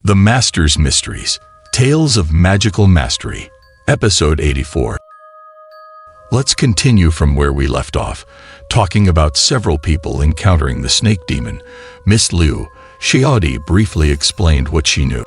The Master's Mysteries, Tales of Magical Mastery, Episode 84. Let's continue from where we left off, talking about several people encountering the snake demon. Miss Liu, Xiaodi briefly explained what she knew.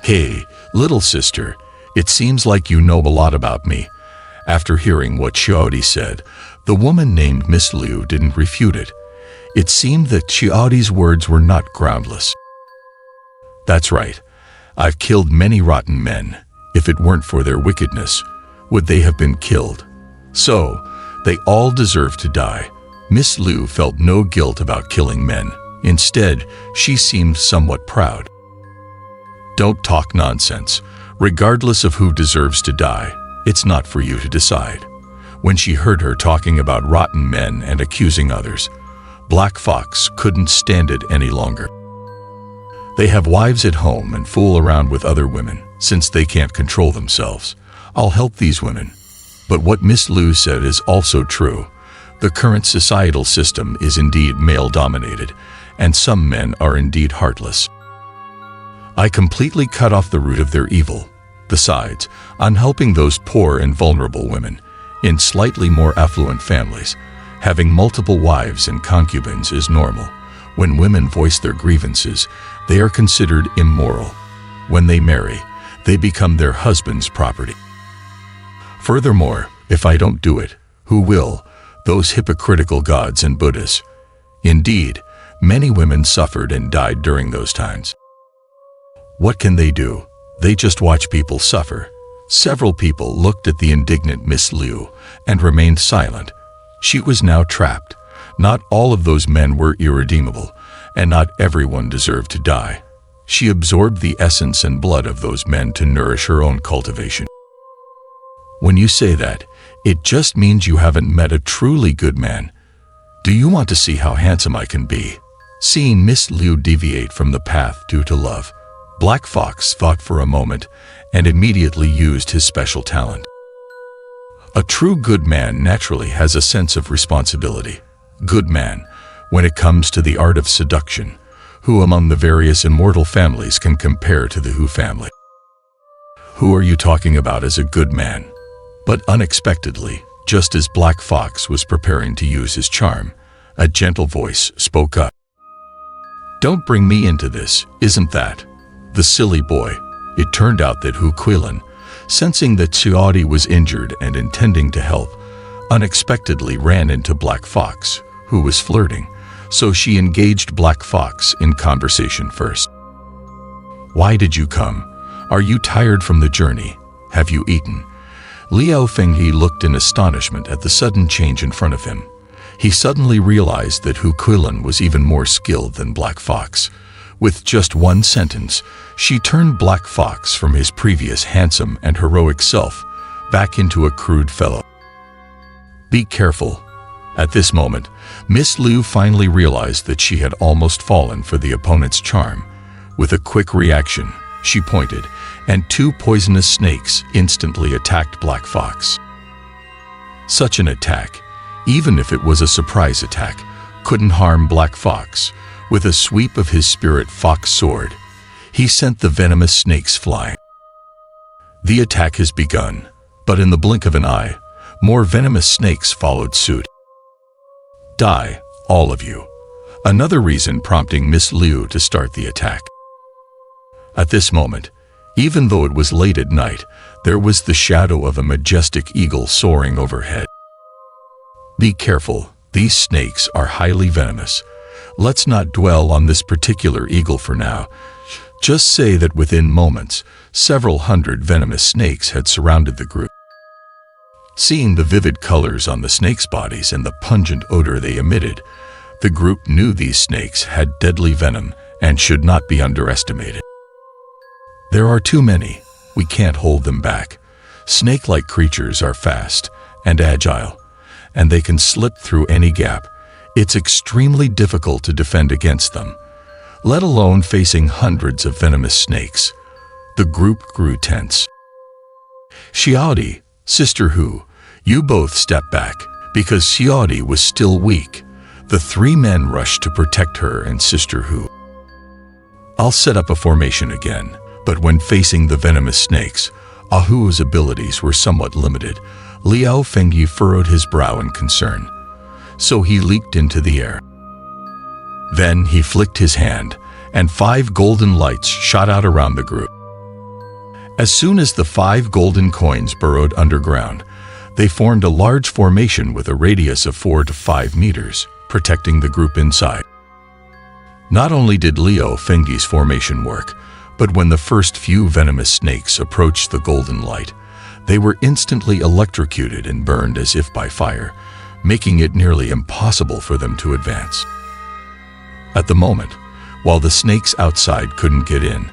"Hey, little sister, it seems like you know a lot about me." After hearing what Xiaodi said, the woman named Miss Liu didn't refute it. It seemed that Xiaodi's words were not groundless. "That's right. I've killed many rotten men. If it weren't for their wickedness, would they have been killed? So, they all deserve to die." Miss Liu felt no guilt about killing men. Instead, she seemed somewhat proud. "Don't talk nonsense. Regardless of who deserves to die, it's not for you to decide." When she heard her talking about rotten men and accusing others, Black Fox couldn't stand it any longer. "They have wives at home and fool around with other women, since they can't control themselves. I'll help these women." But what Miss Liu said is also true. The current societal system is indeed male-dominated, and some men are indeed heartless. "I completely cut off the root of their evil. Besides, I'm helping those poor and vulnerable women. In slightly more affluent families, having multiple wives and concubines is normal. When women voice their grievances, they are considered immoral. When they marry, they become their husband's property. Furthermore, if I don't do it, who will? Those hypocritical gods and Buddhas." Indeed, many women suffered and died during those times. What can they do? They just watch people suffer. Several people looked at the indignant Miss Liu and remained silent. She was now trapped. Not all of those men were irredeemable, and not everyone deserved to die. She absorbed the essence and blood of those men to nourish her own cultivation. "When you say that, it just means you haven't met a truly good man. Do you want to see how handsome I can be?" Seeing Miss Liu deviate from the path due to love, Black Fox thought for a moment and immediately used his special talent. A true good man naturally has a sense of responsibility. Good man, when it comes to the art of seduction, who among the various immortal families can compare to the Hu family? Who are you talking about as a good man? But unexpectedly, just as Black Fox was preparing to use his charm, a gentle voice spoke up. "Don't bring me into this, isn't that the silly boy?" It turned out that Hu Quilin, sensing that Xiaodi was injured and intending to help, unexpectedly ran into Black Fox, who was flirting, so she engaged Black Fox in conversation first. "Why did you come? Are you tired from the journey? Have you eaten?" Liao Fenghe looked in astonishment at the sudden change in front of him. He suddenly realized that Hu Quilin was even more skilled than Black Fox. With just one sentence, she turned Black Fox from his previous handsome and heroic self back into a crude fellow. "Be careful." At this moment, Miss Liu finally realized that she had almost fallen for the opponent's charm. With a quick reaction, she pointed, and two poisonous snakes instantly attacked Black Fox. Such an attack, even if it was a surprise attack, couldn't harm Black Fox. With a sweep of his spirit fox sword, he sent the venomous snakes flying. The attack has begun, but in the blink of an eye, more venomous snakes followed suit. "Die, all of you." Another reason prompting Miss Liu to start the attack. At this moment, even though it was late at night, there was the shadow of a majestic eagle soaring overhead. "Be careful, these snakes are highly venomous. Let's not dwell on this particular eagle for now. Just say that within moments, several hundred venomous snakes had surrounded the group." Seeing the vivid colors on the snakes' bodies and the pungent odor they emitted, the group knew these snakes had deadly venom and should not be underestimated. "There are too many. We can't hold them back. Snake-like creatures are fast and agile, and they can slip through any gap. It's extremely difficult to defend against them, let alone facing hundreds of venomous snakes." The group grew tense. "Xiaodi, Sister Hu, you both step back," because Xiaodi was still weak. The three men rushed to protect her and Sister Hu. I'll set up a formation again. But when facing the venomous snakes, Ahu's abilities were somewhat limited. Liao Fengyi furrowed his brow in concern. So he leaped into the air. Then he flicked his hand, and 5 golden lights shot out around the group. As soon as the 5 golden coins burrowed underground, they formed a large formation with a radius of 4 to 5 meters, protecting the group inside. Not only did Liao Fengyi's formation work, but when the first few venomous snakes approached the golden light, they were instantly electrocuted and burned as if by fire, making it nearly impossible for them to advance. At the moment, while the snakes outside couldn't get in,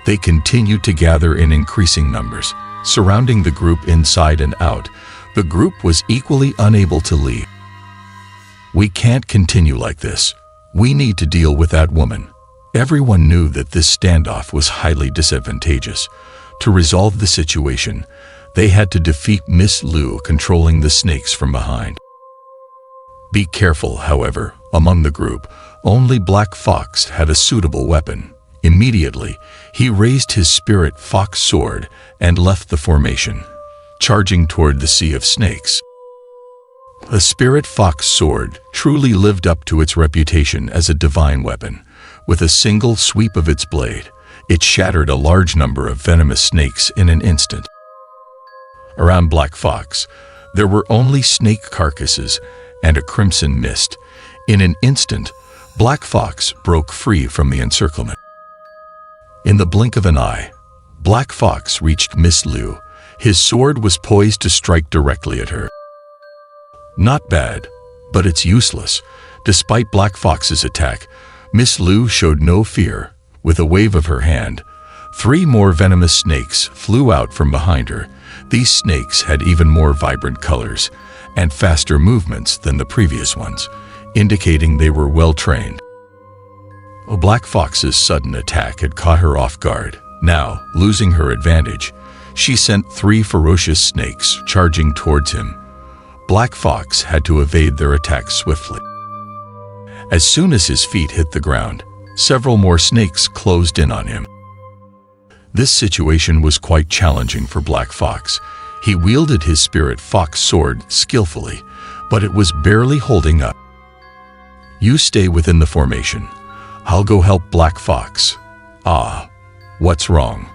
they continued to gather in increasing numbers, surrounding the group inside and out. The group was equally unable to leave. "We can't continue like this. We need to deal with that woman." Everyone knew that this standoff was highly disadvantageous. To resolve the situation, they had to defeat Miss Liu controlling the snakes from behind. Be careful, however, among the group, only Black Fox had a suitable weapon. Immediately, he raised his spirit fox sword and left the formation, charging toward the sea of snakes. The spirit fox sword truly lived up to its reputation as a divine weapon. With a single sweep of its blade, it shattered a large number of venomous snakes in an instant. Around Black Fox, there were only snake carcasses and a crimson mist. In an instant, Black Fox broke free from the encirclement. In the blink of an eye, Black Fox reached Miss Liu. His sword was poised to strike directly at her. Not bad, but it's useless. Despite Black Fox's attack, Miss Liu showed no fear. With a wave of her hand, 3 more venomous snakes flew out from behind her. These snakes had even more vibrant colors and faster movements than the previous ones, indicating they were well trained. Black Fox's sudden attack had caught her off guard. Now, losing her advantage, she sent 3 ferocious snakes charging towards him. Black Fox had to evade their attacks swiftly. As soon as his feet hit the ground, several more snakes closed in on him. This situation was quite challenging for Black Fox. He wielded his spirit fox sword skillfully, but it was barely holding up. "You stay within the formation. I'll go help Black Fox." "Ah, what's wrong?"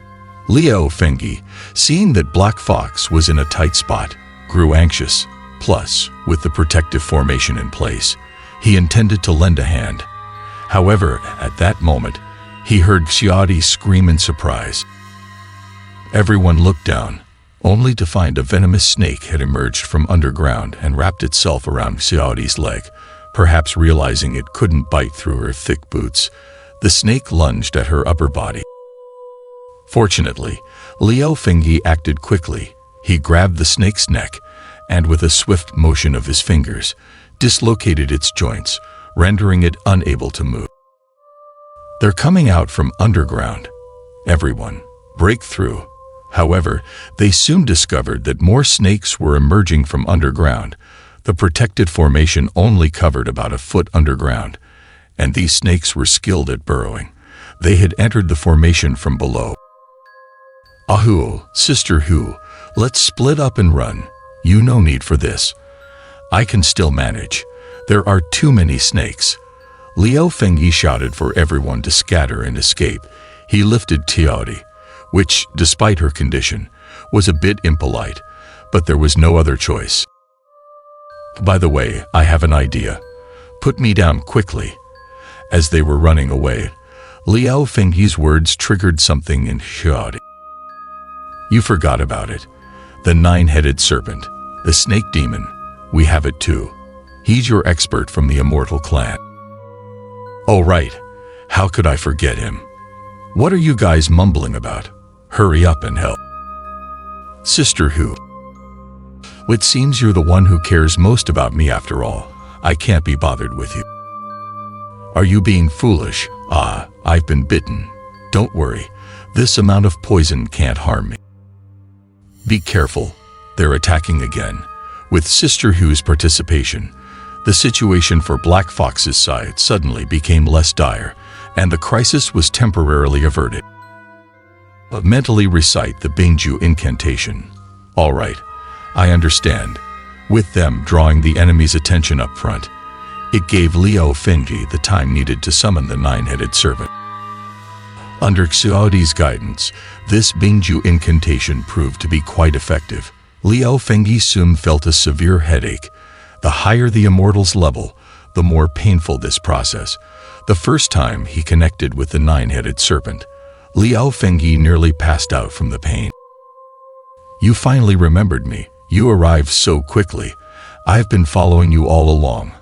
Liao Fengyi, seeing that Black Fox was in a tight spot, grew anxious. Plus, with the protective formation in place, he intended to lend a hand. However, at that moment, he heard Xiaodi scream in surprise. Everyone looked down, only to find a venomous snake had emerged from underground and wrapped itself around Xiaodi's leg. Perhaps realizing it couldn't bite through her thick boots, the snake lunged at her upper body. Fortunately, Liao Fengyi acted quickly. He grabbed the snake's neck and, with a swift motion of his fingers, dislocated its joints, rendering it unable to move. "They're coming out from underground. Everyone, break through." However, they soon discovered that more snakes were emerging from underground. The protected formation only covered about a foot underground, and these snakes were skilled at burrowing. They had entered the formation from below. "Ahu, Sister Hu, let's split up and run. You no need for this. I can still manage. There are too many snakes." Liao Fengyi shouted for everyone to scatter and escape. He lifted Xiaodi, which, despite her condition, was a bit impolite, but there was no other choice. "By the way, I have an idea. Put me down quickly." As they were running away, Liao Fengyi's words triggered something in Xiaodi. "You forgot about it. The 9-headed serpent, the snake demon. We have it too. He's your expert from the immortal clan." "Oh right, how could I forget him? What are you guys mumbling about? Hurry up and help." "Sister Hu, it seems you're the one who cares most about me after all. I can't be bothered with you." "Are you being foolish?" "Ah, I've been bitten. Don't worry, this amount of poison can't harm me." "Be careful, they're attacking again." With Sister Hu's participation, the situation for Black Fox's side suddenly became less dire. and the crisis was temporarily averted. Mentally recite the Bingju incantation. All right, I understand. With them drawing the enemy's attention up front, it gave Liu Fengyi the time needed to summon the nine-headed serpent. Under Xuaodi's guidance, this Bingju incantation proved to be quite effective. Liu Fengyi soon felt a severe headache. The higher the immortal's level, the more painful this process. The first time he connected with the nine-headed serpent, Liu Fengyi nearly passed out from the pain. You finally remembered me. You arrived so quickly. I've been following you all along.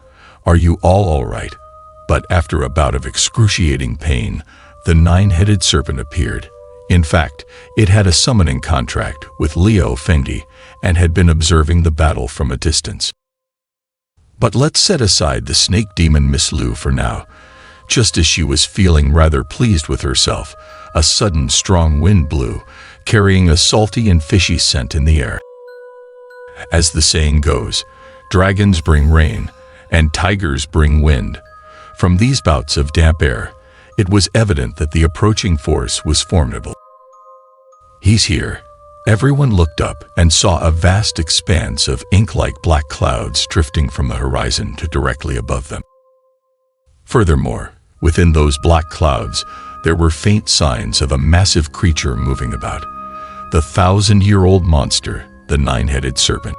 Are you all right? But after a bout of excruciating pain, the nine-headed serpent appeared. In fact, it had a summoning contract with Liu Fengyi and had been observing the battle from a distance. But let's set aside the snake demon Miss Lu for now. Just as she was feeling rather pleased with herself, a sudden strong wind blew, carrying a salty and fishy scent in the air. As the saying goes, dragons bring rain, and tigers bring wind. From these bouts of damp air, it was evident that the approaching force was formidable. He's here. Everyone looked up and saw a vast expanse of ink-like black clouds drifting from the horizon to directly above them. Furthermore, within those black clouds, there were faint signs of a massive creature moving about. The 1,000-year-old monster, the nine-headed serpent.